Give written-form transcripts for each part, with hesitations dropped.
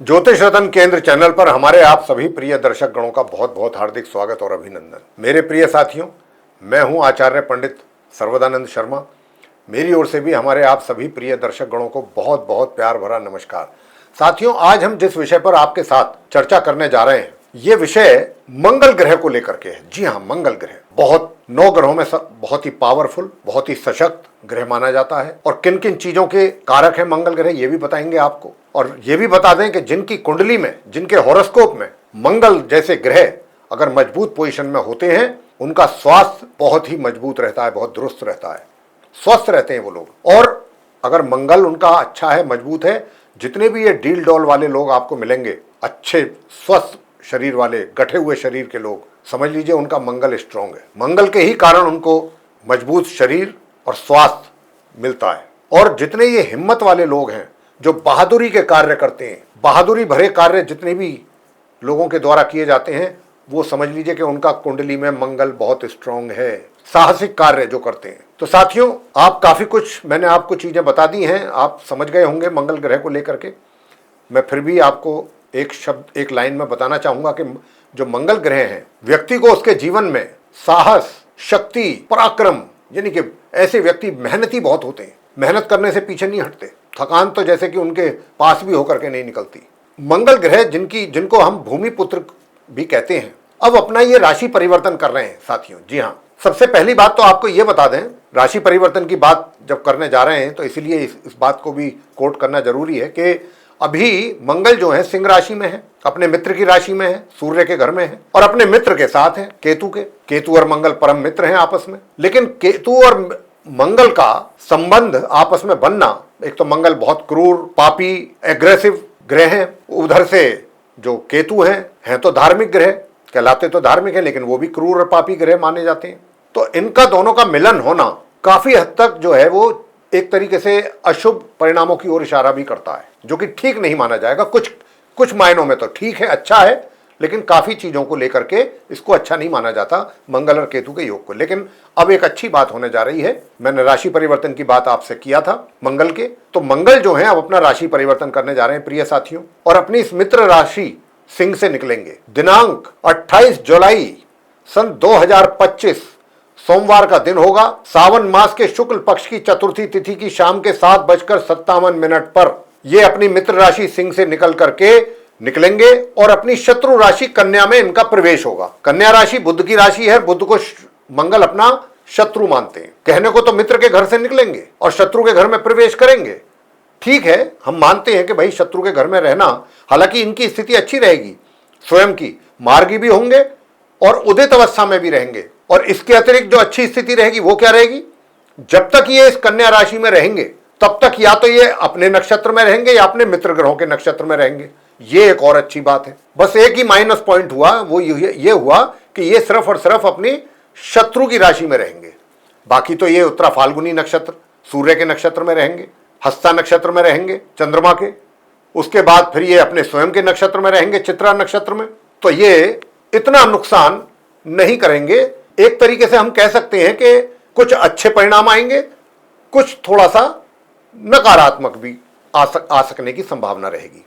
ज्योतिष रतन केंद्र चैनल पर हमारे आप सभी प्रिय दर्शक गणों का बहुत बहुत हार्दिक स्वागत और अभिनंदन। मेरे प्रिय साथियों, मैं हूं आचार्य पंडित सर्वदानंद शर्मा। मेरी ओर से भी हमारे आप सभी प्रिय दर्शक गणों को बहुत बहुत प्यार भरा नमस्कार। साथियों, आज हम जिस विषय पर आपके साथ चर्चा करने जा रहे हैं, ये विषय मंगल ग्रह को लेकर के है। जी हाँ, मंगल ग्रह बहुत 9 ग्रहों में बहुत ही पावरफुल, बहुत ही सशक्त ग्रह माना जाता है। और किन किन चीजों के कारक है मंगल ग्रह, ये भी बताएंगे आपको। और ये भी बता दें कि जिनकी कुंडली में, जिनके हॉरोस्कोप में मंगल जैसे ग्रह अगर मजबूत पोजीशन में होते हैं, उनका स्वास्थ्य बहुत ही मजबूत रहता है, बहुत दुरुस्त रहता है, स्वस्थ रहते हैं वो लोग। और अगर मंगल उनका अच्छा है, मजबूत है, जितने भी ये डील डॉल वाले लोग आपको मिलेंगे, अच्छे स्वस्थ शरीर वाले, गठे हुए शरीर के लोग, समझ लीजिए उनका मंगल स्ट्रांग है। मंगल के ही कारण उनको मजबूत शरीर और स्वास्थ्य मिलता है। और जितने ये हिम्मत वाले लोग हैं जो बहादुरी के कार्य करते हैं, बहादुरी भरे कार्य जितने भी लोगों के द्वारा किए जाते हैं, वो समझ लीजिए कि उनका कुंडली में मंगल बहुत स्ट्रांग है, साहसिक कार्य जो करते हैं। तो साथियों, आप काफी कुछ मैंने आपको चीजें बता दी हैं, आप समझ गए होंगे मंगल ग्रह को लेकर के। मैं फिर भी आपको एक शब्द, एक लाइन में बताना चाहूंगा कि जो मंगल ग्रह हैं, व्यक्ति को उसके जीवन में साहस, शक्ति, पराक्रम, यानी कि ऐसे व्यक्ति मेहनती बहुत होते हैं, मेहनत करने से पीछे नहीं हटते, थकान तो जैसे कि उनके पास भी होकर के नहीं निकलती। मंगल ग्रह जिनको हम भूमि पुत्र भी कहते हैं, अब अपना ये राशि परिवर्तन कर रहे हैं साथियों। जी हाँ, सबसे पहली बात तो आपको ये बता दें, राशि परिवर्तन की बात जब करने जा रहे हैं तो इसलिए इस बात को भी कोट करना जरूरी है कि अभी मंगल जो है सिंह राशि में है, अपने मित्र की राशि में है, सूर्य के घर में है, और अपने मित्र के साथ है, केतु और मंगल परम मित्र हैं आपस में। लेकिन केतु और मंगल का संबंध आपस में बनना, एक तो मंगल बहुत क्रूर, पापी, एग्रेसिव ग्रह है, उधर से जो केतु हैं तो धार्मिक ग्रह कहलाते, तो धार्मिक है, लेकिन वो भी क्रूर और पापी ग्रह माने जाते हैं। तो इनका दोनों का मिलन होना काफी हद तक जो है वो एक तरीके से अशुभ परिणामों की ओर इशारा भी करता है, जो कि ठीक नहीं माना जाएगा। कुछ मायनों में तो ठीक है, अच्छा है, लेकिन काफी चीजों को लेकर के इसको अच्छा नहीं माना जाता, मंगल और केतु के योग को। लेकिन अब एक अच्छी बात होने जा रही है। मैंने राशि परिवर्तन की बात आपसे किया था मंगल के, तो मंगल जो है अब अपना राशि परिवर्तन करने जा रहे हैं प्रिय साथियों, और अपनी इस मित्र राशि सिंह से निकलेंगे। दिनांक 28 जुलाई सन 2025 सोमवार का दिन होगा। सावन मास के शुक्ल पक्ष की चतुर्थी तिथि की शाम के 7:57 पर ये अपनी मित्र राशि सिंह से निकल करके निकलेंगे और अपनी शत्रु राशि कन्या में इनका प्रवेश होगा। कन्या राशि बुध की राशि है, बुध को मंगल अपना शत्रु मानते हैं। कहने को तो मित्र के घर से निकलेंगे और शत्रु के घर में प्रवेश करेंगे, ठीक है, हम मानते हैं कि भाई शत्रु के घर में रहना, हालांकि इनकी स्थिति अच्छी रहेगी, स्वयं की मार्गी भी होंगे और उदित अवस्था में भी रहेंगे। और इसके अतिरिक्त जो अच्छी स्थिति रहेगी वो क्या रहेगी, जब तक ये इस कन्या राशि में रहेंगे तब तक या तो ये अपने नक्षत्र में रहेंगे या अपने मित्र ग्रहों के नक्षत्र में रहेंगे। ये एक और अच्छी बात है। बस एक ही माइनस पॉइंट हुआ, वो ये हुआ कि ये सिर्फ और सिर्फ अपनी शत्रु की राशि में रहेंगे। बाकी तो ये उत्तरा फाल्गुनी नक्षत्र, सूर्य के नक्षत्र में रहेंगे, हस्ता नक्षत्र में रहेंगे चंद्रमा के, उसके बाद फिर ये अपने स्वयं के नक्षत्र में रहेंगे, चित्रा नक्षत्र में। तो ये इतना नुकसान नहीं करेंगे। एक तरीके से हम कह सकते हैं कि कुछ अच्छे परिणाम आएंगे, कुछ थोड़ा सा नकारात्मक भी आ सकने की संभावना रहेगी।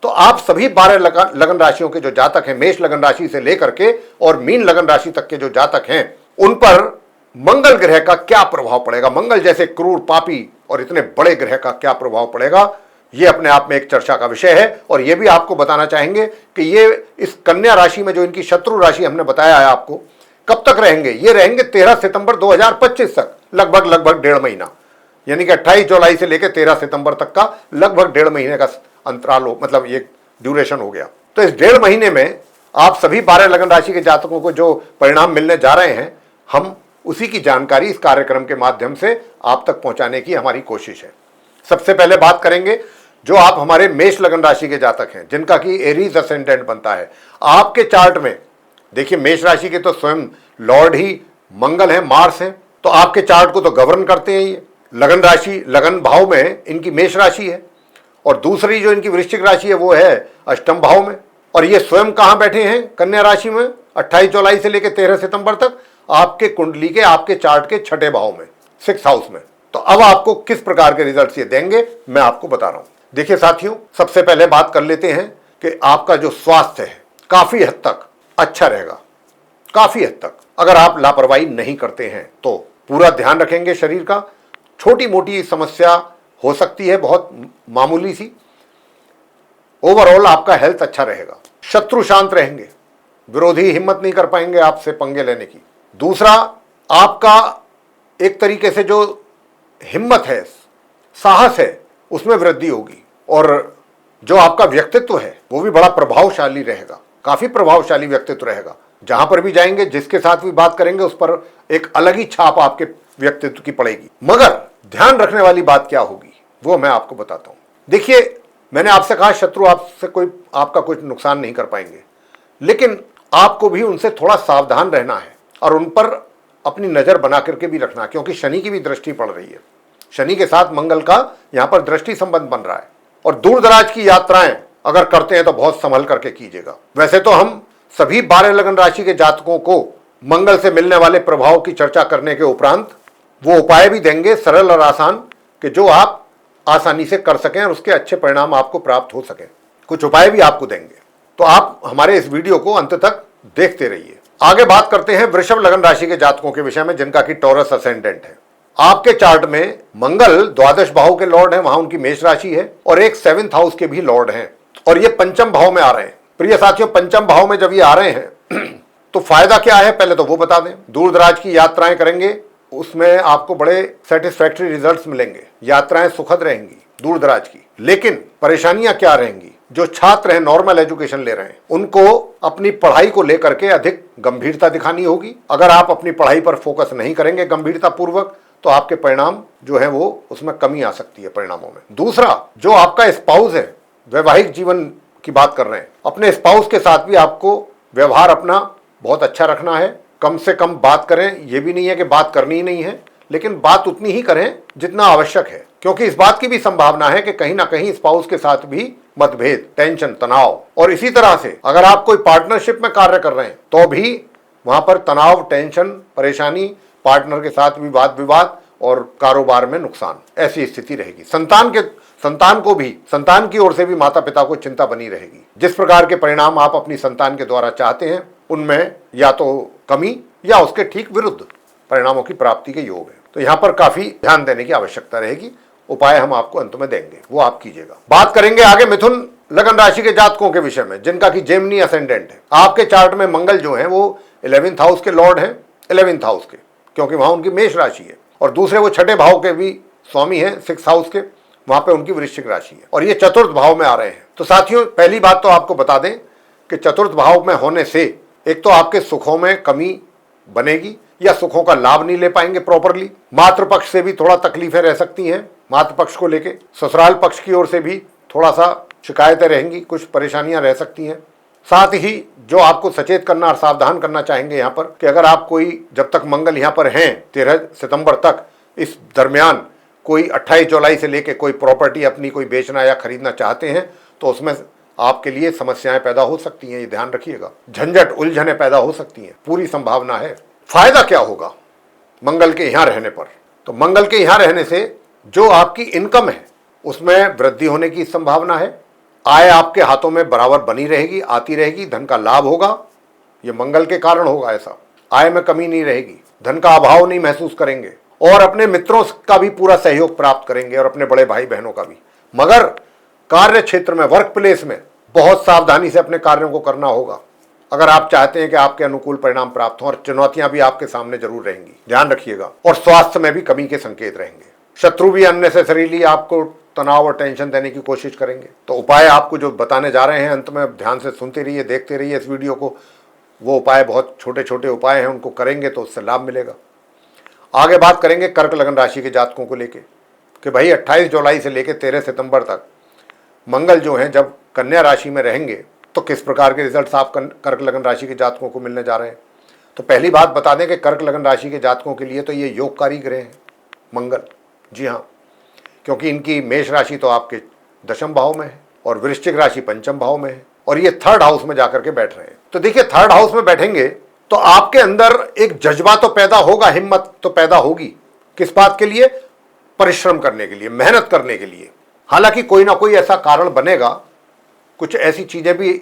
तो आप सभी 12 लगन राशियों के जो जातक हैं, मेष लगन राशि से लेकर के और मीन लगन राशि तक के जो जातक हैं, उन पर मंगल ग्रह का क्या प्रभाव पड़ेगा, मंगल जैसे क्रूर, पापी और इतने बड़े ग्रह का क्या प्रभाव पड़ेगा, ये अपने आप में एक चर्चा का विषय है। और ये भी आपको बताना चाहेंगे कि ये इस कन्या राशि में जो इनकी शत्रु राशि हमने बताया है आपको, कब तक रहेंगे, ये रहेंगे 13 सितंबर 2025 तक, लगभग 1.5 महीना, यानी कि 28 जुलाई से लेकर 13 सितंबर तक का लगभग 1.5 महीने का अंतराल हो, मतलब ये ड्यूरेशन हो गया। तो इस 1.5 महीने में आप सभी 12 लगन राशि के जातकों को जो परिणाम मिलने जा रहे हैं, हम उसी की जानकारी इस कार्यक्रम के माध्यम से आप तक पहुंचाने की हमारी कोशिश है। सबसे पहले बात करेंगे जो आप हमारे मेष लगन राशि के जातक हैं, जिनका कि एरीज असेंडेंट बनता है। आपके चार्ट में देखिए, मेष राशि के तो स्वयं लॉर्ड ही मंगल है, मार्स है, तो आपके चार्ट को तो गवर्न करते हैं। ये लगन राशि, लगन भाव में इनकी मेष राशि है, और दूसरी जो इनकी वृश्चिक राशि है वो है अष्टम भाव में। और ये स्वयं कहां बैठे हैं, कन्या राशि में, 28 जुलाई से लेकर 13 सितंबर तक आपके कुंडली के, आपके चार्ट के 6ठे भाव में, 6th हाउस में। तो अब आपको किस प्रकार के रिजल्ट्स ये देंगे, मैं आपको बता रहा हूं। देखिए साथियों, सबसे पहले बात कर लेते हैं कि आपका जो स्वास्थ्य है काफी हद तक अच्छा रहेगा। काफी हद तक अगर आप लापरवाही नहीं करते हैं तो पूरा ध्यान रखेंगे शरीर का। छोटी मोटी समस्या हो सकती है, बहुत मामूली सी। ओवरऑल आपका हेल्थ अच्छा रहेगा। शत्रु शांत रहेंगे, विरोधी हिम्मत नहीं कर पाएंगे आपसे पंगे लेने की। दूसरा, आपका एक तरीके से जो हिम्मत है, साहस है, उसमें वृद्धि होगी और जो आपका व्यक्तित्व है वो भी बड़ा प्रभावशाली रहेगा। काफी प्रभावशाली व्यक्तित्व रहेगा। जहां पर भी जाएंगे, जिसके साथ भी बात करेंगे, उस पर एक अलग ही छाप आपके व्यक्तित्व की पड़ेगी। मगर ध्यान रखने वाली बात क्या होगी वो मैं आपको बताता हूं। देखिए, मैंने आपसे कहा शत्रु आपसे कोई आपका कुछ नुकसान नहीं कर पाएंगे, लेकिन आपको भी उनसे थोड़ा सावधान रहना है और उन पर अपनी नजर बना करके भी रखना, क्योंकि शनि की भी दृष्टि पड़ रही है। शनि के साथ मंगल का यहां पर दृष्टि संबंध बन रहा है। और दूर दराज की यात्राएं अगर करते हैं तो बहुत संभल करके कीजिएगा। वैसे तो हम सभी 12 लगन राशि के जातकों को मंगल से मिलने वाले प्रभाव की चर्चा करने के उपरांत वो उपाय भी देंगे, सरल और आसान, कि जो आप आसानी से कर सकें और उसके अच्छे परिणाम आपको प्राप्त हो सकें। कुछ उपाय भी आपको देंगे, तो आप हमारे इस वीडियो को अंत तक देखते रहिए। आगे बात करते हैं वृषभ लगन राशि के जातकों के विषय में, जिनका की टॉरस असेंडेंट है। आपके चार्ट में मंगल द्वादश भाव के लॉर्ड हैं, वहां उनकी मेष राशि है, और एक 7th हाउस के भी लॉर्ड हैं, और ये पंचम भाव में आ रहे हैं। प्रिय साथियों, पंचम भाव में जब ये आ रहे हैं तो फायदा क्या है पहले तो वो बता दें। दूर दराज की यात्राएं करेंगे, उसमें आपको बड़े सेटिस्फैक्टरी रिजल्ट्स मिलेंगे। यात्राएं सुखद रहेंगी दूर दराज की। लेकिन परेशानियां क्या रहेंगी? जो छात्र हैं, नॉर्मल एजुकेशन ले रहे हैं, उनको अपनी पढ़ाई को लेकर के अधिक गंभीरता दिखानी होगी। अगर आप अपनी पढ़ाई पर फोकस नहीं करेंगे गंभीरता पूर्वक, तो आपके परिणाम जो है वो उसमें कमी आ सकती है परिणामों में। दूसरा, जो आपका स्पाउस है, वैवाहिक जीवन की बात कर रहे हैं, अपने स्पाउस के साथ भी आपको व्यवहार अपना बहुत अच्छा रखना है। कम से कम बात करें, यह भी नहीं है कि बात करनी ही नहीं है, लेकिन बात उतनी ही करें जितना आवश्यक है, क्योंकि इस बात की भी संभावना है कि कहीं ना कहीं स्पाउस के साथ भी मतभेद, टेंशन, तनाव, और इसी तरह से अगर आप कोई पार्टनरशिप में कार्य कर रहे हैं तो भी वहां पर तनाव, टेंशन, परेशानी, पार्टनर के साथ भी वाद विवाद और कारोबार में नुकसान, ऐसी स्थिति रहेगी। संतान की ओर से भी माता पिता को चिंता बनी रहेगी। जिस प्रकार के परिणाम आप अपनी संतान के द्वारा चाहते हैं, उनमें या तो कमी या उसके ठीक विरुद्ध परिणामों की प्राप्ति के योग है। तो यहां पर काफी ध्यान देने की आवश्यकता रहेगी। उपाय हम आपको अंत में देंगे, वो आप कीजिएगा। बात करेंगे आगे मिथुन लगन राशि के जातकों के विषय में, जिनका की जेमिनी असेंडेंट है। आपके चार्ट में मंगल जो है वो 11th हाउस के लॉर्ड हैं, 11th हाउस के, क्योंकि वहां उनकी मेष राशि है, और दूसरे वो 6ठे भाव के भी स्वामी हैं, 6th हाउस के, वहां पे उनकी वृश्चिक राशि है, और ये 4th भाव में आ रहे हैं। तो साथियों, पहली बात तो आपको बता दें कि 4th भाव में होने से एक तो आपके सुखों में कमी बनेगी या सुखों का लाभ नहीं ले पाएंगे प्रॉपरली। मातृपक्ष से भी थोड़ा तकलीफें रह सकती हैं, मातृपक्ष को लेके। ससुराल पक्ष की ओर से भी थोड़ा सा शिकायतें रहेंगी, कुछ परेशानियां रह सकती हैं। साथ ही जो आपको सचेत करना और सावधान करना चाहेंगे यहाँ पर, कि अगर आप कोई, जब तक मंगल यहाँ पर हैं 13 सितंबर तक, इस दरमियान कोई 28 जुलाई से लेके कोई प्रॉपर्टी अपनी कोई बेचना या खरीदना चाहते हैं, तो उसमें आपके लिए समस्याएं पैदा हो सकती हैं, ये ध्यान रखिएगा। झंझट, उलझने पैदा हो सकती हैं, पूरी संभावना है। फायदा क्या होगा मंगल के यहां रहने पर? तो मंगल के यहां रहने से जो आपकी इनकम है उसमें वृद्धि होने की संभावना है। आय आपके हाथों में बराबर बनी रहेगी, आती रहेगी, धन का लाभ होगा, ये मंगल के कारण होगा। ऐसा आय में कमी नहीं रहेगी, धन का अभाव नहीं महसूस करेंगे, और अपने मित्रों का भी पूरा सहयोग प्राप्त करेंगे, और अपने बड़े भाई बहनों का भी। मगर कार्य क्षेत्र में, वर्क प्लेस में बहुत सावधानी से अपने कार्यों को करना होगा, अगर आप चाहते हैं कि आपके अनुकूल परिणाम प्राप्त हों। और चुनौतियां भी आपके सामने जरूर रहेंगी, ध्यान रखिएगा। और स्वास्थ्य में भी कमी के संकेत रहेंगे। शत्रु भी अननेसेसरीली आपको तनाव और टेंशन देने की कोशिश करेंगे। तो उपाय आपको जो बताने जा रहे हैं, अंत में ध्यान से सुनते रहिए, देखते रहिए इस वीडियो को। वो उपाय बहुत छोटे छोटे उपाय हैं, उनको करेंगे तो उससे लाभ मिलेगा। आगे बात करेंगे कर्क लगन राशि के जातकों को लेके, कि भाई 28 जुलाई से लेकर 13 सितंबर तक मंगल जो है जब कन्या राशि में रहेंगे, तो किस प्रकार के रिजल्ट्स आप कर्क लगन राशि के जातकों को मिलने जा रहे हैं। तो पहली बात बता दें कि कर्क लगन राशि के जातकों के लिए तो ये योगकारी ग्रह हैं मंगल। जी हाँ, क्योंकि इनकी मेष राशि तो आपके 10वें भाव में है, और वृश्चिक राशि 5वें भाव में है, और ये 3rd हाउस में जाकर के बैठ रहे हैं। तो देखिए, 3rd हाउस में बैठेंगे तो आपके अंदर एक जज्बा तो पैदा होगा, हिम्मत तो पैदा होगी। किस बात के लिए? परिश्रम करने के लिए, मेहनत करने के लिए। हालांकि कोई ना कोई ऐसा कारण बनेगा, कुछ ऐसी चीजें भी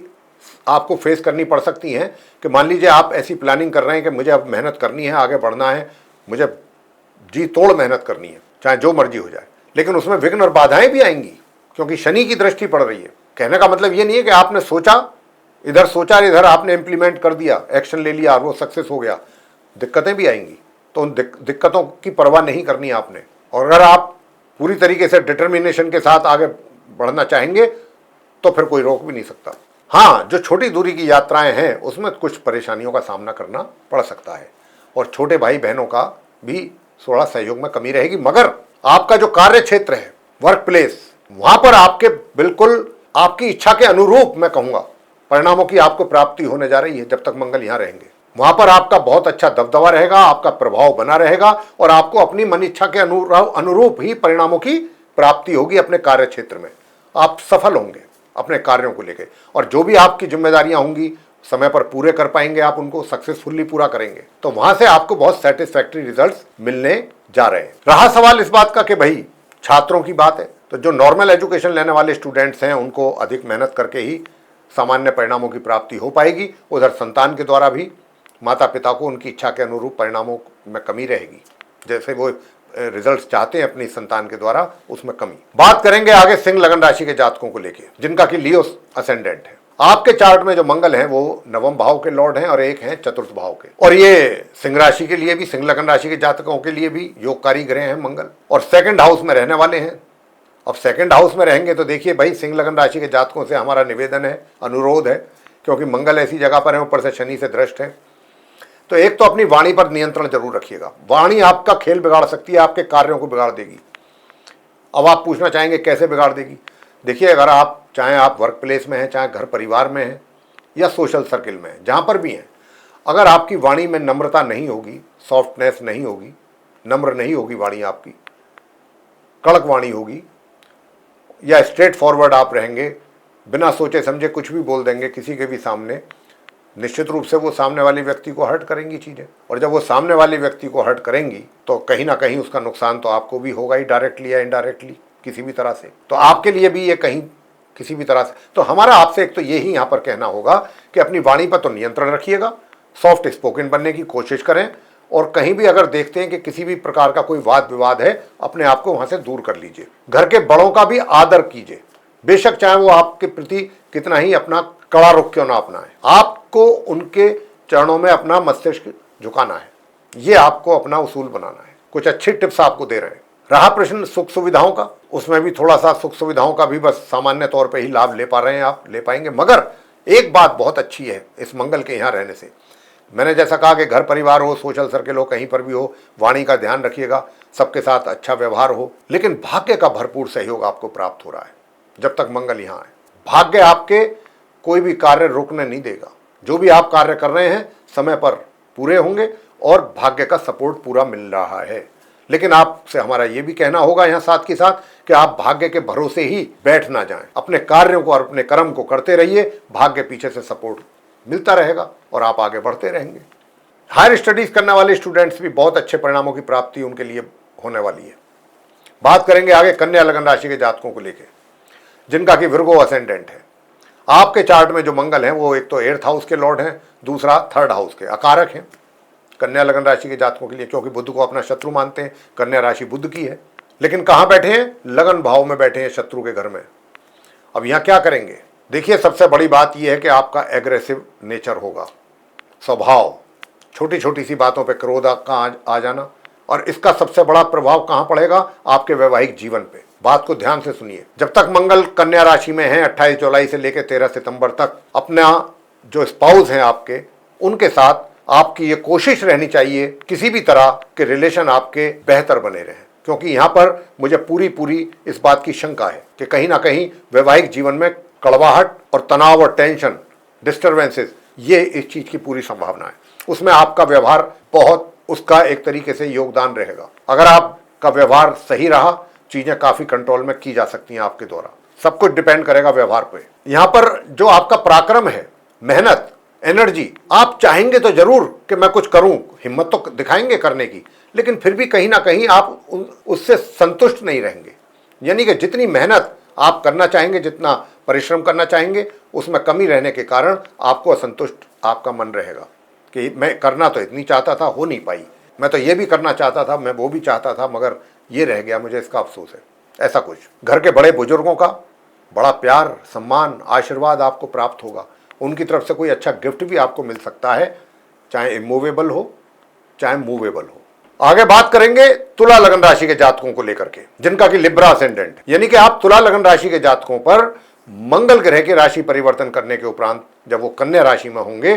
आपको फेस करनी पड़ सकती हैं कि मान लीजिए आप ऐसी प्लानिंग कर रहे हैं कि मुझे अब मेहनत करनी है, आगे बढ़ना है, मुझे जी तोड़ मेहनत करनी है, चाहे जो मर्जी हो जाए, लेकिन उसमें विघ्न और बाधाएं भी आएंगी क्योंकि शनि की दृष्टि पड़ रही है। कहने का मतलब ये नहीं है कि आपने सोचा इधर आपने इंप्लीमेंट कर दिया, एक्शन ले लिया और वो सक्सेस हो गया। दिक्कतें भी आएंगी, तो उन दिक्कतों की परवाह नहीं करनी आपने। और अगर आप पूरी तरीके से डिटर्मिनेशन के साथ आगे बढ़ना चाहेंगे तो फिर कोई रोक भी नहीं सकता। हाँ, जो छोटी दूरी की यात्राएं हैं उसमें कुछ परेशानियों का सामना करना पड़ सकता है और छोटे भाई बहनों का भी थोड़ा सहयोग में कमी रहेगी, मगर आपका जो कार्य क्षेत्र है, वर्क प्लेस, वहां पर आपके बिल्कुल आपकी इच्छा के अनुरूप मैं कहूंगा परिणामों की आपको प्राप्ति होने जा रही है। जब तक मंगल यहां रहेंगे वहां पर आपका बहुत अच्छा दबदबा रहेगा, आपका प्रभाव बना रहेगा और आपको अपनी मन इच्छा के अनुरूप ही परिणामों की प्राप्ति होगी। अपने कार्य क्षेत्र में आप सफल होंगे अपने कार्यों को लेकर, और जो भी आपकी जिम्मेदारियां होंगी समय पर पूरे कर पाएंगे, आप उनको सक्सेसफुली पूरा करेंगे, तो वहां से आपको बहुत सेटिस्फैक्टरी रिजल्ट्स मिलने जा रहे हैं। रहा सवाल इस बात का कि भाई छात्रों की बात है, तो जो नॉर्मल एजुकेशन लेने वाले स्टूडेंट्स हैं उनको अधिक मेहनत करके ही सामान्य परिणामों की प्राप्ति हो पाएगी। उधर संतान के द्वारा भी माता पिता को उनकी इच्छा के अनुरूप परिणामों में कमी रहेगी, जैसे वो रिजल्ट्स चाहते हैं अपनी संतान के द्वारा, उसमें कमी। बात करेंगे आगे सिंह लगन राशि के जातकों को लेकर, जिनका कि लियो असेंडेंट है। आपके चार्ट में जो मंगल हैं वो नवम भाव के लॉर्ड हैं और एक हैं चतुर्थ भाव के, और ये सिंह राशि के लिए भी, सिंह लगन राशि के जातकों के लिए भी योगकारी ग्रह हैं मंगल, और सेकंड हाउस में रहने वाले हैं। अब सेकंड हाउस में रहेंगे तो देखिए भाई, सिंह लगन राशि के जातकों से हमारा निवेदन है, अनुरोध है, क्योंकि मंगल ऐसी जगह पर है, ऊपर से शनि से दृष्ट है, तो एक तो अपनी वाणी पर नियंत्रण जरूर रखिएगा। वाणी आपका खेल बिगाड़ सकती है, आपके कार्यों को बिगाड़ देगी। अब आप पूछना चाहेंगे कैसे बिगाड़ देगी? देखिए, अगर आप चाहे आप वर्क प्लेस में हैं, चाहे घर परिवार में हैं या सोशल सर्किल में हैं, जहाँ पर भी हैं, अगर आपकी वाणी में नम्रता नहीं होगी, सॉफ्टनेस नहीं होगी, नम्र नहीं होगी वाणी आपकी, कड़क वाणी होगी, या स्ट्रेट फॉरवर्ड आप रहेंगे, बिना सोचे समझे कुछ भी बोल देंगे किसी के भी सामने, निश्चित रूप से वो सामने वाले व्यक्ति को हर्ट करेंगी चीज़ें, और जब वो सामने वाले व्यक्ति को हर्ट करेंगी तो कहीं ना कहीं उसका नुकसान तो आपको भी होगा ही, डायरेक्टली या इनडायरेक्टली किसी भी तरह से। तो आपके लिए भी ये कहीं किसी भी तरह से, तो हमारा आपसे एक तो यही यहाँ पर कहना होगा कि अपनी वाणी पर तो नियंत्रण रखिएगा, सॉफ्ट स्पोकन बनने की कोशिश करें, और कहीं भी अगर देखते हैं कि किसी भी प्रकार का कोई वाद विवाद है, अपने आप को वहाँ से दूर कर लीजिए। घर के बड़ों का भी आदर कीजिए, बेशक चाहे वो आपके प्रति कितना ही अपना कड़ा रुख क्यों ना अपनाए, आपको उनके चरणों में अपना मस्तिष्क झुकाना है, ये आपको अपना उसूल बनाना है। कुछ अच्छी टिप्स आपको दे रहे हैं। रहा प्रश्न सुख सुविधाओं का, उसमें भी थोड़ा सा सुख सुविधाओं का भी बस सामान्य तौर पे ही लाभ ले पा रहे हैं, आप ले पाएंगे, मगर एक बात बहुत अच्छी है इस मंगल के यहाँ रहने से। मैंने जैसा कहा कि घर परिवार हो, सोशल सर्किल हो, कहीं पर भी हो, वाणी का ध्यान रखिएगा, सबके साथ अच्छा व्यवहार हो, लेकिन भाग्य का भरपूर सहयोग आपको प्राप्त हो रहा है जब तक मंगल यहाँ है। भाग्य आपके कोई भी कार्य रोकने नहीं देगा, जो भी आप कार्य कर रहे हैं समय पर पूरे होंगे और भाग्य का सपोर्ट पूरा मिल रहा है। लेकिन आपसे हमारा ये भी कहना होगा यहाँ साथ के साथ कि आप भाग्य के भरोसे ही बैठ ना जाएं, अपने कार्यों को और अपने कर्म को करते रहिए, भाग्य पीछे से सपोर्ट मिलता रहेगा और आप आगे बढ़ते रहेंगे। हायर स्टडीज करने वाले स्टूडेंट्स भी बहुत अच्छे परिणामों की प्राप्ति उनके लिए होने वाली है। बात करेंगे आगे कन्या लगन राशि के जातकों को लेकर, जिनका कि विर्गो असेंडेंट है। आपके चार्ट में जो मंगल हैं वो एक तो 8th हाउस के लॉर्ड हैं, दूसरा 3rd हाउस के अकारक हैं कन्या लगन राशि के जातकों के लिए, क्योंकि बुध को अपना शत्रु मानते हैं, कन्या राशि बुध की है। लेकिन कहाँ बैठे हैं? लगन भाव में बैठे हैं, शत्रु के घर में। अब यहाँ क्या करेंगे? देखिए, सबसे बड़ी बात यह है कि आपका एग्रेसिव नेचर होगा, स्वभाव, छोटी छोटी सी बातों पे क्रोध का आ जाना, और इसका सबसे बड़ा प्रभाव कहाँ पड़ेगा? आपके वैवाहिक जीवन पे। बात को ध्यान से सुनिए। जब तक मंगल कन्या राशि में है 28 जुलाई से लेकर 13 सितंबर तक, अपना जो स्पाउस हैं आपके, उनके साथ आपकी ये कोशिश रहनी चाहिए किसी भी तरह के रिलेशन आपके बेहतर बने रहें, क्योंकि यहाँ पर मुझे पूरी इस बात की शंका है कि कहीं ना कहीं वैवाहिक जीवन में कड़वाहट और तनाव और टेंशन, डिस्टर्बेंसेस, ये इस चीज की पूरी संभावना है। उसमें आपका व्यवहार बहुत उसका एक तरीके से योगदान रहेगा। अगर आपका व्यवहार सही रहा, चीजें काफी कंट्रोल में की जा सकती हैं आपके द्वारा। सब कुछ डिपेंड करेगा व्यवहार पे। यहाँ पर जो आपका पराक्रम है, मेहनत, एनर्जी, आप चाहेंगे तो जरूर कि मैं कुछ करूं, हिम्मत तो दिखाएंगे करने की, लेकिन फिर भी कहीं ना कहीं आप उससे संतुष्ट नहीं रहेंगे। यानी कि जितनी मेहनत आप करना चाहेंगे, जितना परिश्रम करना चाहेंगे, उसमें कमी रहने के कारण आपको असंतुष्ट आपका मन रहेगा कि मैं करना तो इतनी चाहता था, हो नहीं पाई, मैं तो ये भी करना चाहता था, मैं वो भी चाहता था, मगर ये रह गया, मुझे इसका अफसोस है। ऐसा कुछ घर के बड़े बुजुर्गों का बड़ा प्यार, सम्मान, आशीर्वाद आपको प्राप्त होगा। उनकी तरफ से कोई अच्छा गिफ्ट भी आपको मिल सकता है, चाहे इमूवेबल हो चाहे मूवेबल हो। आगे बात करेंगे तुला लगन राशि के जातकों को लेकर के, जिनका कि लिब्रा असेंडेंट, यानी कि आप तुला लगन राशि के जातकों पर मंगल ग्रह के राशि परिवर्तन करने के उपरांत जब वो कन्या राशि में होंगे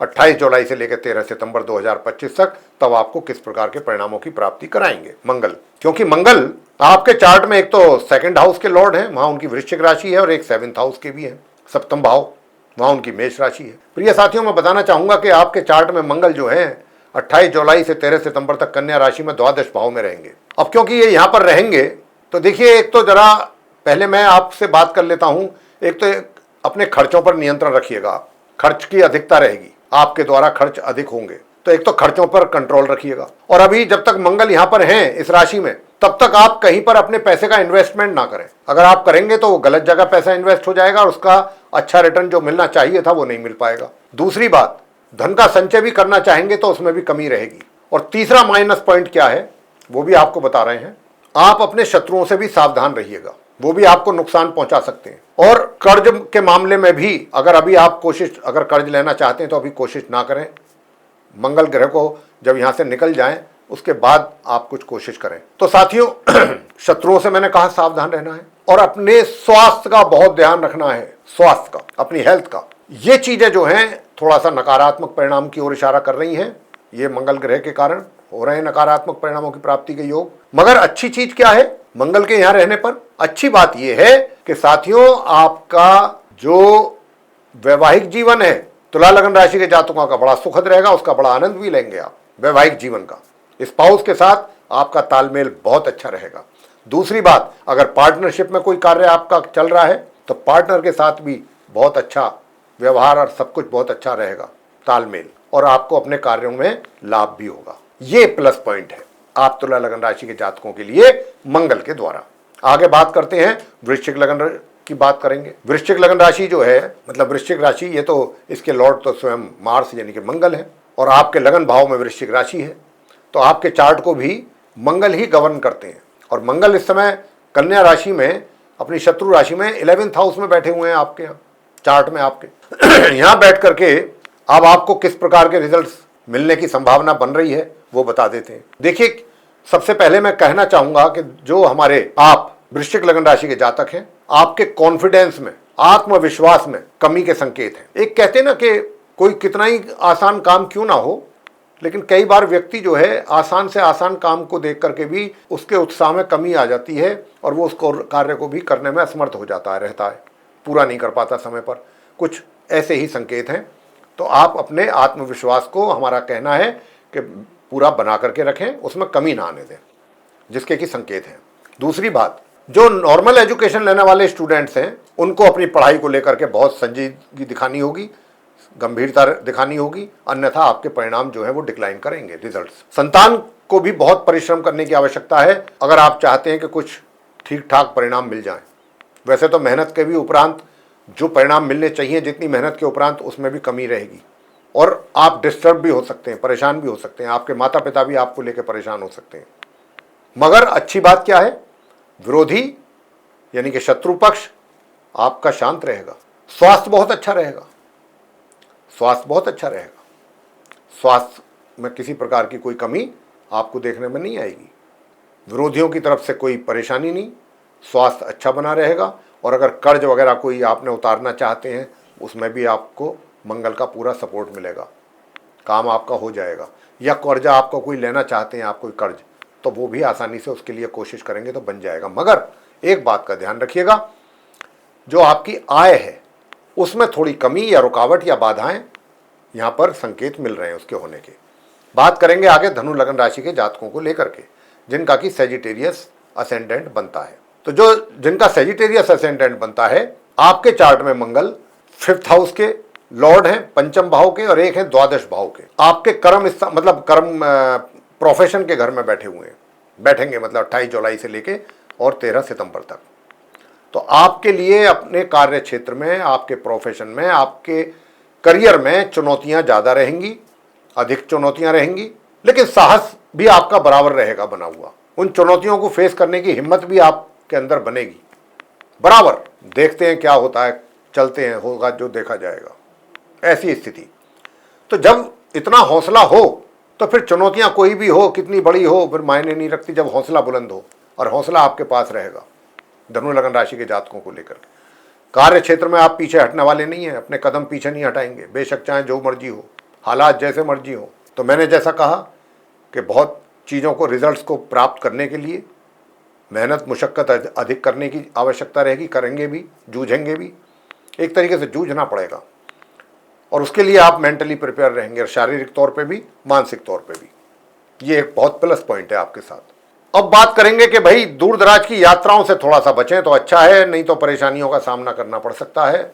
28 जुलाई से लेकर 13 सितंबर 2025 तक, तब आपको किस प्रकार के परिणामों की प्राप्ति कराएंगे मंगल। क्योंकि मंगल आपके चार्ट में एक तो सेकंड हाउस के लॉर्ड हैं, वहां उनकी वृश्चिक राशि है, और एक 7th हाउस के भी हैं, सप्तम भाव, वहां उनकी मेष राशि है। प्रिय साथियों, मैं बताना चाहूंगा कि आपके चार्ट में मंगल जो है 28 जुलाई से 13 सितंबर तक कन्या राशि में द्वादश भाव में रहेंगे। अब क्योंकि ये यहां पर रहेंगे तो देखिए, एक तो जरा पहले मैं आपसे बात कर लेता हूं, एक तो अपने खर्चों पर नियंत्रण रखिएगा, खर्च की अधिकता रहेगी, आपके द्वारा खर्च अधिक होंगे, तो एक तो खर्चों पर कंट्रोल रखिएगा। और अभी जब तक मंगल यहां पर हैं इस राशि में, तब तक आप कहीं पर अपने पैसे का इन्वेस्टमेंट ना करें। अगर आप करेंगे तो वो गलत जगह पैसा इन्वेस्ट हो जाएगा और उसका अच्छा रिटर्न जो मिलना चाहिए था वो नहीं मिल पाएगा। दूसरी बात, धन का संचय भी करना चाहेंगे तो उसमें भी कमी रहेगी। और तीसरा माइनस पॉइंट क्या है वो भी आपको बता रहे हैं, आप अपने शत्रुओं से भी सावधान रहिएगा, वो भी आपको नुकसान पहुंचा सकते हैं। और कर्ज के मामले में भी अगर अभी आप अगर कर्ज लेना चाहते हैं तो अभी कोशिश ना करें, मंगल ग्रह को जब यहां से निकल जाएं उसके बाद आप कुछ कोशिश करें। तो साथियों, शत्रुओं से मैंने कहा सावधान रहना है और अपने स्वास्थ्य का बहुत ध्यान रखना है, स्वास्थ्य का, अपनी हेल्थ का। ये चीजें जो हैं थोड़ा सा नकारात्मक परिणाम की ओर इशारा कर रही हैं। ये मंगल ग्रह के कारण हो रहे हैं नकारात्मक परिणामों की प्राप्ति के योग। मगर अच्छी चीज क्या है मंगल के यहां रहने पर? अच्छी बात यह है कि साथियों, आपका जो वैवाहिक जीवन है तुला लगन राशि के जातकों का बड़ा सुखद रहेगा, उसका बड़ा आनंद भी लेंगे आप वैवाहिक जीवन का। स्पाउस के साथ आपका तालमेल बहुत अच्छा रहेगा। दूसरी बात, अगर पार्टनरशिप में कोई कार्य आपका चल रहा है तो पार्टनर के साथ भी बहुत अच्छा व्यवहार और सब कुछ बहुत अच्छा रहेगा, तालमेल, और आपको अपने कार्यों में लाभ भी होगा। ये प्लस पॉइंट है आप तुला लगन राशि के जातकों के लिए मंगल के द्वारा। आगे बात करते हैं वृश्चिक लगन की बात करेंगे। वृश्चिक लगन राशि जो है, मतलब वृश्चिक राशि, ये तो इसके लॉर्ड तो स्वयं मार्स यानी कि मंगल है, और आपके लगन भाव में वृश्चिक राशि है, तो आपके चार्ट को भी मंगल ही गवर्न करते हैं। और मंगल इस समय कन्या राशि में, अपनी शत्रु राशि में 11th हाउस में बैठे हुए हैं आपके यहाँ चार्ट में। आपके यहाँ बैठ करके अब आपको किस प्रकार के रिजल्ट्स मिलने की संभावना बन रही है वो बता देते हैं। देखिए, सबसे पहले मैं कहना चाहूंगा कि जो हमारे आप वृश्चिक लगन राशि के जातक हैं, आपके कॉन्फिडेंस में, आत्मविश्वास में कमी के संकेत हैं। एक कहते हैं ना कि कोई कितना ही आसान काम क्यों ना हो, लेकिन कई बार व्यक्ति जो है आसान से आसान काम को देख करके भी उसके उत्साह में कमी आ जाती है और वो उसको कार्य को भी करने में असमर्थ हो जाता है, रहता है, पूरा नहीं कर पाता समय पर। कुछ ऐसे ही संकेत हैं। तो आप अपने आत्मविश्वास को, हमारा कहना है कि पूरा बना करके रखें, उसमें कमी ना आने दें, जिसके कि संकेत हैं। दूसरी बात, जो नॉर्मल एजुकेशन लेने वाले स्टूडेंट्स हैं उनको अपनी पढ़ाई को लेकर के बहुत संजीदगी दिखानी होगी, गंभीरता दिखानी होगी, अन्यथा आपके परिणाम जो है वो डिक्लाइन करेंगे, रिजल्ट्स। संतान को भी बहुत परिश्रम करने की आवश्यकता है अगर आप चाहते हैं कि कुछ ठीक ठाक परिणाम मिल जाएं। वैसे तो मेहनत के भी उपरांत जो परिणाम मिलने चाहिए, जितनी मेहनत के उपरांत, उसमें भी कमी रहेगी और आप डिस्टर्ब भी हो सकते हैं, परेशान भी हो सकते हैं, आपके माता पिता भी आपको लेकर परेशान हो सकते हैं। मगर अच्छी बात क्या है, विरोधी यानी कि शत्रु पक्ष आपका शांत रहेगा, स्वास्थ्य बहुत अच्छा रहेगा, स्वास्थ्य बहुत अच्छा रहेगा, स्वास्थ्य में किसी प्रकार की कोई कमी आपको देखने में नहीं आएगी, विरोधियों की तरफ से कोई परेशानी नहीं, स्वास्थ्य अच्छा बना रहेगा। और अगर कर्ज वगैरह कोई आपने उतारना चाहते हैं उसमें भी आपको मंगल का पूरा सपोर्ट मिलेगा, काम आपका हो जाएगा। या कर्जा आपको कोई लेना चाहते हैं, आप कोई कर्ज, तो वो भी आसानी से उसके लिए कोशिश करेंगे तो बन जाएगा। मगर एक बात का ध्यान रखिएगा, जो आपकी आय है उसमें थोड़ी कमी या रुकावट या बाधाएं यहाँ पर संकेत मिल रहे हैं उसके होने के। बात करेंगे आगे धनु लगन राशि के जातकों को लेकर के, जिनका कि सेजिटेरियस असेंडेंट बनता है। तो जो जिनका सेजिटेरियस असेंडेंट बनता है, आपके चार्ट में मंगल 5th हाउस के लॉर्ड हैं, पंचम भाव के, और एक है द्वादश भाव के। आपके कर्म मतलब कर्म प्रोफेशन के घर में बैठे हुए हैं, बैठेंगे मतलब 28 जुलाई से लेके और 13 सितंबर तक। तो आपके लिए अपने कार्य क्षेत्र में, आपके प्रोफेशन में, आपके करियर में चुनौतियां ज़्यादा रहेंगी, अधिक चुनौतियां रहेंगी, लेकिन साहस भी आपका बराबर रहेगा बना हुआ। उन चुनौतियों को फेस करने की हिम्मत भी आपके अंदर बनेगी बराबर। देखते हैं क्या होता है, चलते हैं, होगा जो देखा जाएगा, ऐसी स्थिति। तो जब इतना हौसला हो तो फिर चुनौतियां कोई भी हो, कितनी बड़ी हो, फिर मायने नहीं रखती जब हौसला बुलंद हो, और हौसला आपके पास रहेगा। धनु लगन राशि के जातकों को लेकर कार्य क्षेत्र में आप पीछे हटने वाले नहीं हैं, अपने कदम पीछे नहीं हटाएंगे, बेशक चाहे जो मर्जी हो, हालात जैसे मर्जी हो। तो मैंने जैसा कहा कि बहुत चीज़ों को, रिजल्ट्स को प्राप्त करने के लिए मेहनत मुशक्क़त अधिक करने की आवश्यकता रहेगी, करेंगे भी, जूझेंगे भी, एक तरीके से जूझना पड़ेगा, और उसके लिए आप मेंटली प्रिपेयर रहेंगे, शारीरिक तौर पे भी, मानसिक तौर पे भी। ये एक बहुत प्लस पॉइंट है आपके साथ। अब बात करेंगे कि भाई दूर दराज की यात्राओं से थोड़ा सा बचें तो अच्छा है, नहीं तो परेशानियों का सामना करना पड़ सकता है।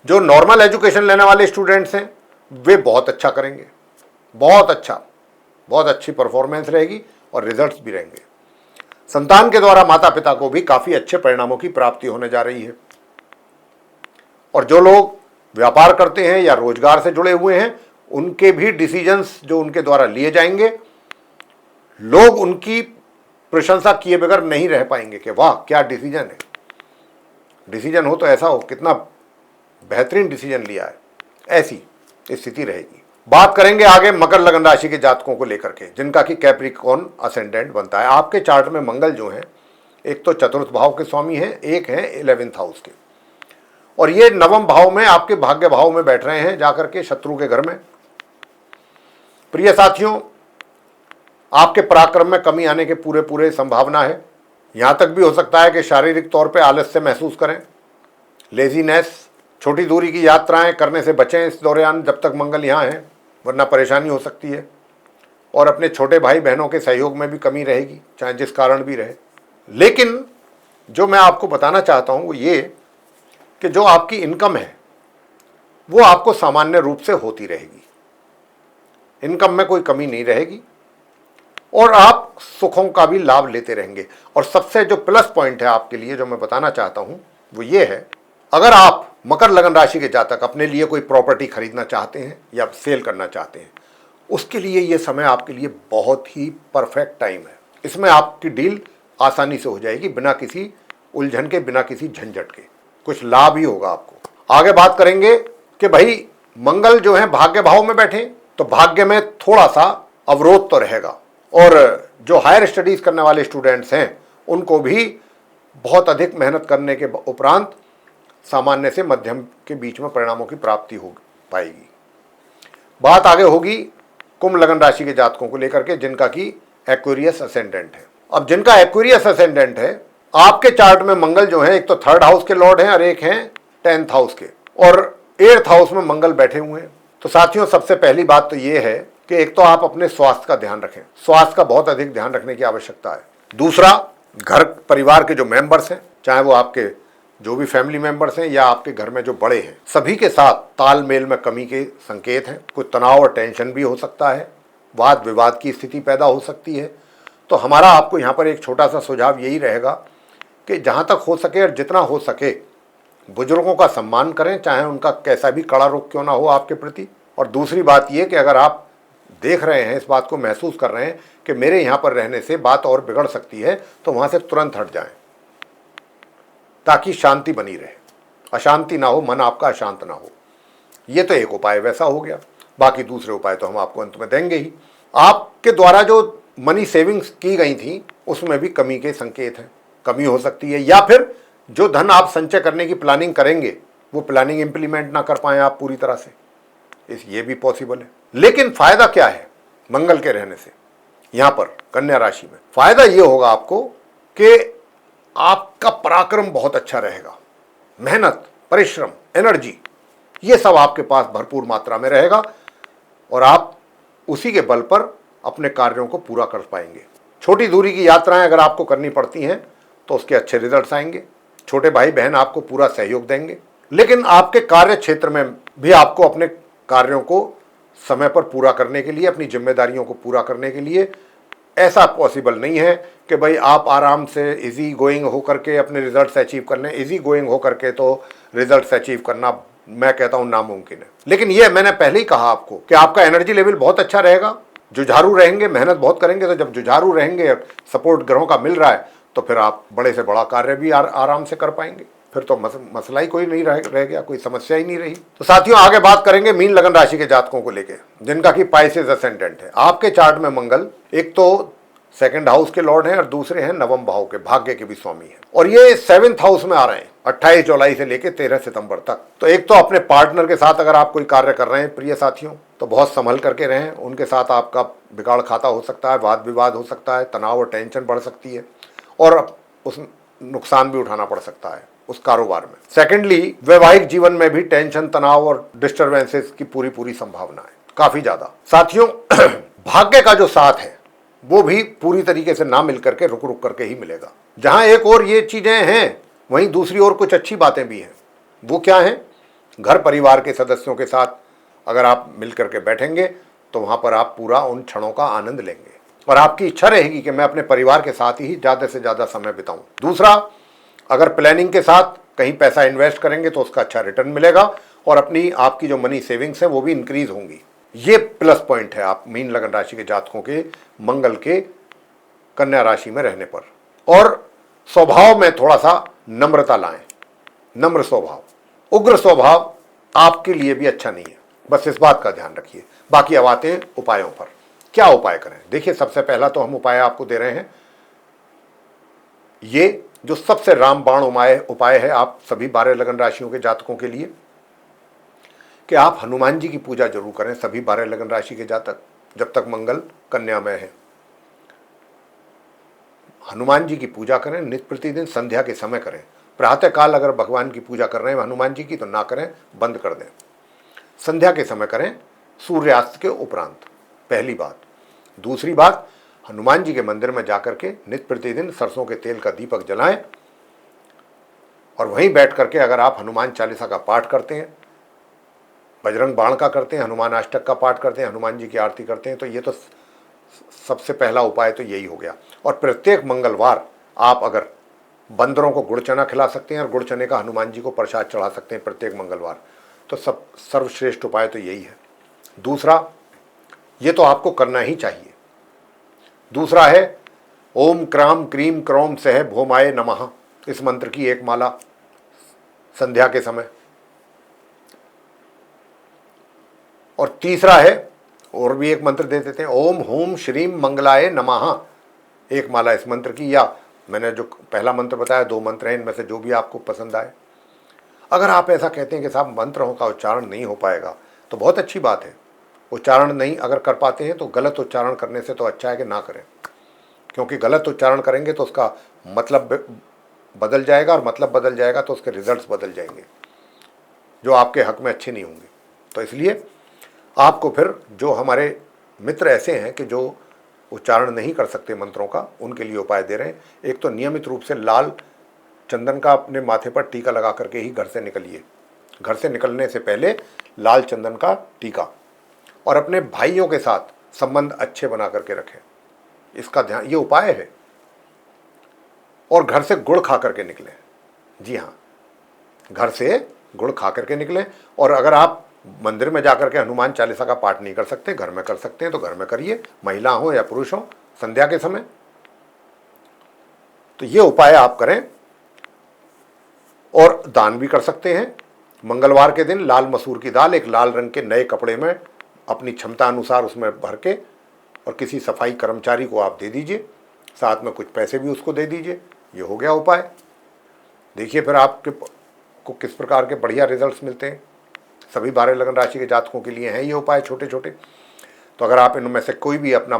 जो नॉर्मल एजुकेशन लेने वाले स्टूडेंट्स हैं वे बहुत अच्छा करेंगे, बहुत अच्छा, बहुत अच्छी परफॉर्मेंस रहेगी और रिजल्ट्स भी रहेंगे। संतान के द्वारा माता पिता को भी काफ़ी अच्छे परिणामों की प्राप्ति होने जा रही है। और जो लोग व्यापार करते हैं या रोजगार से जुड़े हुए हैं उनके भी डिसीजंस जो उनके द्वारा लिए जाएंगे, लोग उनकी प्रशंसा किए बगैर नहीं रह पाएंगे कि वाह क्या डिसीजन है। डिसीजन हो तो ऐसा हो, कितना बेहतरीन डिसीजन लिया है, ऐसी स्थिति रहेगी। बात करेंगे आगे मकर लगन राशि के जातकों को लेकर के, जिनका कि कैप्रिकॉर्न असेंडेंट बनता है। आपके चार्ट में मंगल जो है, एक तो चतुर्थ भाव के स्वामी हैं, एक हैं 11th हाउस के, और ये नवम भाव में, आपके भाग्य भाव में बैठ रहे हैं जाकर के, शत्रु के घर में। प्रिय साथियों, आपके पराक्रम में कमी आने के पूरे संभावना है। यहां तक भी हो सकता है कि शारीरिक तौर पे आलस्य महसूस करें, लेजीनेस, छोटी दूरी की यात्राएं करने से बचें इस दौरान जब तक मंगल यहाँ है, वरना परेशानी हो सकती है। और अपने छोटे भाई बहनों के सहयोग में भी कमी रहेगी, चाहे जिस कारण भी रहे। लेकिन जो मैं आपको बताना चाहता हूं वो ये कि जो आपकी इनकम है वो आपको सामान्य रूप से होती रहेगी, इनकम में कोई कमी नहीं रहेगी, और आप सुखों का भी लाभ लेते रहेंगे। और सबसे जो प्लस पॉइंट है आपके लिए जो मैं बताना चाहता हूं वो ये है, अगर आप मकर लगन राशि के जातक अपने लिए कोई प्रॉपर्टी खरीदना चाहते हैं या सेल करना चाहते हैं, उसके लिए ये समय आपके लिए बहुत ही परफेक्ट टाइम है। इसमें आपकी डील आसानी से हो जाएगी, बिना किसी उलझन के, बिना किसी झंझट के, कुछ लाभ ही होगा आपको। आगे बात करेंगे कि भाई मंगल जो है भाग्य भाव में बैठे तो भाग्य में थोड़ा सा अवरोध तो रहेगा, और जो हायर स्टडीज करने वाले स्टूडेंट्स हैं उनको भी बहुत अधिक मेहनत करने के उपरांत सामान्य से मध्यम के बीच में परिणामों की प्राप्ति हो पाएगी। बात आगे होगी कुंभ लगन राशि के जातकों को लेकर के, जिनका कि एक्वेरियस असेंडेंट है। अब जिनका एक्वेरियस असेंडेंट है, आपके चार्ट में मंगल जो है, एक तो 3rd हाउस के लॉर्ड हैं और एक हैं 10th हाउस के, और 8th हाउस में मंगल बैठे हुए हैं। तो साथियों, सबसे पहली बात तो ये है कि एक तो आप अपने स्वास्थ्य का ध्यान रखें, स्वास्थ्य का बहुत अधिक ध्यान रखने की आवश्यकता है। दूसरा, घर परिवार के जो मेंबर्स हैं, चाहे वो आपके जो भी फैमिली मेंबर्स हैं या आपके घर में जो बड़े हैं, सभी के साथ तालमेल में कमी के संकेत हैं। कुछ तनाव और टेंशन भी हो सकता है, वाद विवाद की स्थिति पैदा हो सकती है। तो हमारा आपको यहाँ पर एक छोटा सा सुझाव यही रहेगा कि जहाँ तक हो सके और जितना हो सके बुजुर्गों का सम्मान करें, चाहे उनका कैसा भी कड़ा रुख क्यों ना हो आपके प्रति। और दूसरी बात ये कि अगर आप देख रहे हैं, इस बात को महसूस कर रहे हैं कि मेरे यहाँ पर रहने से बात और बिगड़ सकती है, तो वहाँ से तुरंत हट जाएं, ताकि शांति बनी रहे, अशांति ना हो, मन आपका अशांत ना हो। ये तो एक उपाय वैसा हो गया, बाकी दूसरे उपाय तो हम आपको अंत में देंगे ही। आपके द्वारा जो मनी सेविंग्स की गई थी उसमें भी कमी के संकेत हैं, कमी हो सकती है, या फिर जो धन आप संचय करने की प्लानिंग करेंगे वो प्लानिंग इंप्लीमेंट ना कर पाएं आप पूरी तरह से, ये भी पॉसिबल है। लेकिन फायदा क्या है मंगल के रहने से? यहाँ पर कन्या राशि में फायदा ये होगा आपको कि आपका पराक्रम बहुत अच्छा रहेगा, मेहनत, परिश्रम, एनर्जी, ये सब आपके पास भरपूर मात्रा में रहेगा, और आप उसी के बल पर अपने कार्यों को पूरा कर पाएंगे। छोटी दूरी की यात्राएं अगर आपको करनी पड़ती हैं तो उसके अच्छे रिजल्ट्स आएंगे। छोटे भाई बहन आपको पूरा सहयोग देंगे। लेकिन आपके कार्य क्षेत्र में भी आपको अपने कार्यों को समय पर पूरा करने के लिए, अपनी जिम्मेदारियों को पूरा करने के लिए ऐसा पॉसिबल नहीं है कि भाई आप आराम से इजी गोइंग होकर के अपने रिजल्ट्स अचीव कर लें। इजी गोइंग होकर के तो रिजल्ट्स अचीव करना मैं कहता हूं नामुमकिन है। लेकिन ये मैंने पहले ही कहा आपको कि आपका एनर्जी लेवल बहुत अच्छा रहेगा, जुझारू रहेंगे, मेहनत बहुत करेंगे। तो जब जुझारू रहेंगे, सपोर्ट ग्रहों का मिल रहा है, तो फिर आप बड़े से बड़ा कार्य भी आराम से कर पाएंगे। फिर तो मसला ही कोई नहीं रह गया, कोई समस्या ही नहीं रही। तो साथियों, आगे बात करेंगे मीन लगन राशि के जातकों को लेकर, जिनका कि पाइसेस असेंडेंट है। आपके चार्ट में मंगल एक तो सेकंड हाउस के लॉर्ड हैं और दूसरे हैं नवम भाव के, भाग्य के भी स्वामी हैं, और ये 7th हाउस में आ रहे हैं 28 जुलाई से लेकर 13 सितंबर तक। तो एक तो अपने पार्टनर के साथ अगर आप कोई कार्य कर रहे हैं प्रिय साथियों, तो बहुत संभल करके रहें। उनके साथ आपका बिगाड़ खाता हो सकता है, वाद विवाद हो सकता है, तनाव और टेंशन बढ़ सकती है, और उस नुकसान भी उठाना पड़ सकता है उस कारोबार में। सेकेंडली, वैवाहिक जीवन में भी टेंशन, तनाव और डिस्टर्बेंसेस की पूरी संभावना है, काफी ज्यादा। साथियों, भाग्य का जो साथ है वो भी पूरी तरीके से ना मिल करके रुक रुक करके ही मिलेगा। जहां एक और ये चीजें हैं, वहीं दूसरी ओर कुछ अच्छी बातें भी हैं। वो क्या है? घर परिवार के सदस्यों के साथ अगर आप मिल करके बैठेंगे तो वहां पर आप पूरा उन क्षणों का आनंद लेंगे, और आपकी इच्छा रहेगी कि मैं अपने परिवार के साथ ही ज्यादा से ज्यादा समय बिताऊं। दूसरा, अगर प्लानिंग के साथ कहीं पैसा इन्वेस्ट करेंगे तो उसका अच्छा रिटर्न मिलेगा, और अपनी आपकी जो मनी सेविंग्स है वो भी इंक्रीज होंगी। ये प्लस पॉइंट है आप मीन लगन राशि के जातकों के मंगल के कन्या राशि में रहने पर। और स्वभाव में थोड़ा सा नम्रता लाएं। नम्र स्वभाव, उग्र स्वभाव आपके लिए भी अच्छा नहीं है, बस इस बात का ध्यान रखिए। बाकी अब आते हैं उपायों पर। क्या उपाय करें? देखिए, सबसे पहला तो हम उपाय आपको दे रहे हैं, ये जो सबसे रामबाण उपाय है आप सभी 12 लगन राशियों के जातकों के लिए, कि आप हनुमान जी की पूजा जरूर करें। सभी 12 लगन राशि के जातक, जब तक मंगल कन्या में है, हनुमान जी की पूजा करें। नित्य प्रतिदिन संध्या के समय करें। प्रातः काल अगर भगवान की पूजा कर रहे हैं हनुमान जी की तो ना करें, बंद कर दें। संध्या के समय करें, सूर्यास्त के उपरांत, पहली बात। दूसरी बात, हनुमान जी के मंदिर में जाकर के नित्य प्रतिदिन सरसों के तेल का दीपक जलाएं, और वहीं बैठ करके अगर आप हनुमान चालीसा का पाठ करते हैं, बजरंग बाण का करते हैं, हनुमान अष्टक का पाठ करते हैं, हनुमान जी की आरती करते हैं, तो ये तो सबसे पहला उपाय तो यही हो गया। और प्रत्येक मंगलवार आप अगर बंदरों को गुड़ चना खिला सकते हैं और गुड़ चने का हनुमान जी को प्रसाद चढ़ा सकते हैं प्रत्येक मंगलवार, तो सब सर्वश्रेष्ठ उपाय तो यही है। दूसरा, ये तो आपको करना ही चाहिए। दूसरा है ओम क्राम क्रीम क्रौम सह भौमाय नमः, इस मंत्र की एक माला संध्या के समय। और तीसरा है, और भी एक मंत्र दे देते हैं, ओम होम श्रीम मंगलाय नमः, एक माला इस मंत्र की। या मैंने जो पहला मंत्र बताया, 2 मंत्र हैं, इनमें से जो भी आपको पसंद आए। अगर आप ऐसा कहते हैं कि साहब मंत्रों का उच्चारण नहीं हो पाएगा, तो बहुत अच्छी बात है। उच्चारण नहीं अगर कर पाते हैं तो गलत उच्चारण करने से तो अच्छा है कि ना करें, क्योंकि गलत उच्चारण करेंगे तो उसका मतलब बदल जाएगा, और मतलब बदल जाएगा तो उसके रिजल्ट्स बदल जाएंगे, जो आपके हक में अच्छे नहीं होंगे। तो इसलिए आपको फिर जो हमारे मित्र ऐसे हैं कि जो उच्चारण नहीं कर सकते मंत्रों का, उनके लिए उपाय दे रहे हैं। एक तो नियमित रूप से लाल चंदन का अपने माथे पर टीका लगा करके ही घर से निकलिए। घर से निकलने से पहले लाल चंदन का टीका, और अपने भाइयों के साथ संबंध अच्छे बना करके रखें, इसका ध्यान, ये उपाय है। और घर से गुड़ खा करके निकलें। जी हाँ, घर से गुड़ खा करके निकलें। और अगर आप मंदिर में जाकर के हनुमान चालीसा का पाठ नहीं कर सकते, घर में कर सकते हैं तो घर में करिए, महिला हो या पुरुष हो, संध्या के समय। तो ये उपाय आप करें। और दान भी कर सकते हैं। मंगलवार के दिन लाल मसूर की दाल एक लाल रंग के नए कपड़े में अपनी क्षमता अनुसार उसमें भर के, और किसी सफाई कर्मचारी को आप दे दीजिए, साथ में कुछ पैसे भी उसको दे दीजिए। ये हो गया उपाय। देखिए फिर आपके को किस प्रकार के बढ़िया रिजल्ट्स मिलते हैं। सभी 12 लगन राशि के जातकों के लिए हैं ये उपाय छोटे छोटे। तो अगर आप इनमें से कोई भी अपना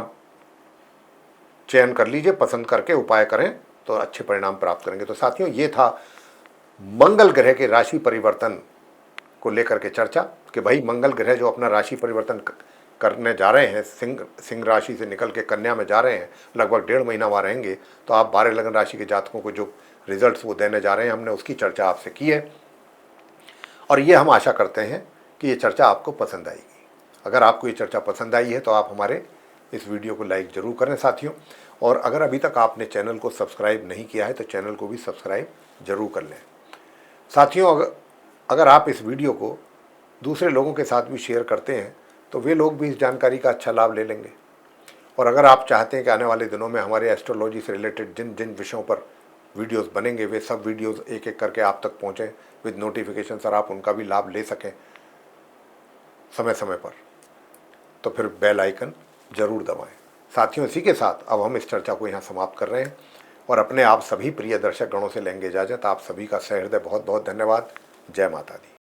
चयन कर लीजिए, पसंद करके उपाय करें तो अच्छे परिणाम प्राप्त करेंगे। तो साथियों, ये था मंगल ग्रह के राशि परिवर्तन को लेकर के चर्चा, कि भाई मंगल ग्रह जो अपना राशि परिवर्तन करने जा रहे हैं, सिंह राशि से निकल के कन्या में जा रहे हैं, लगभग 1.5 महीना वहाँ रहेंगे। तो आप 12 लगन राशि के जातकों को जो रिजल्ट्स वो देने जा रहे हैं, हमने उसकी चर्चा आपसे की है। और ये हम आशा करते हैं कि ये चर्चा आपको पसंद आएगी। अगर आपको ये चर्चा पसंद आई है तो आप हमारे इस वीडियो को लाइक ज़रूर करें साथियों। और अगर अभी तक आपने चैनल को सब्सक्राइब नहीं किया है तो चैनल को भी सब्सक्राइब जरूर कर लें साथियों। अगर आप इस वीडियो को दूसरे लोगों के साथ भी शेयर करते हैं तो वे लोग भी इस जानकारी का अच्छा लाभ ले लेंगे। और अगर आप चाहते हैं कि आने वाले दिनों में हमारे एस्ट्रोलॉजी से रिलेटेड जिन जिन विषयों पर वीडियोस बनेंगे वे सब वीडियोस एक एक करके आप तक पहुंचें विद नोटिफिकेशन, और आप उनका भी लाभ ले सकें समय समय पर, तो फिर बेल आइकन जरूर दबाएं साथियों। इसी के साथ अब हम इस चर्चा को यहाँ समाप्त कर रहे हैं और अपने आप सभी प्रिय दर्शक गणों से लेंगे इजाजत। आप सभी का सहृदय बहुत बहुत धन्यवाद। जय माता दी।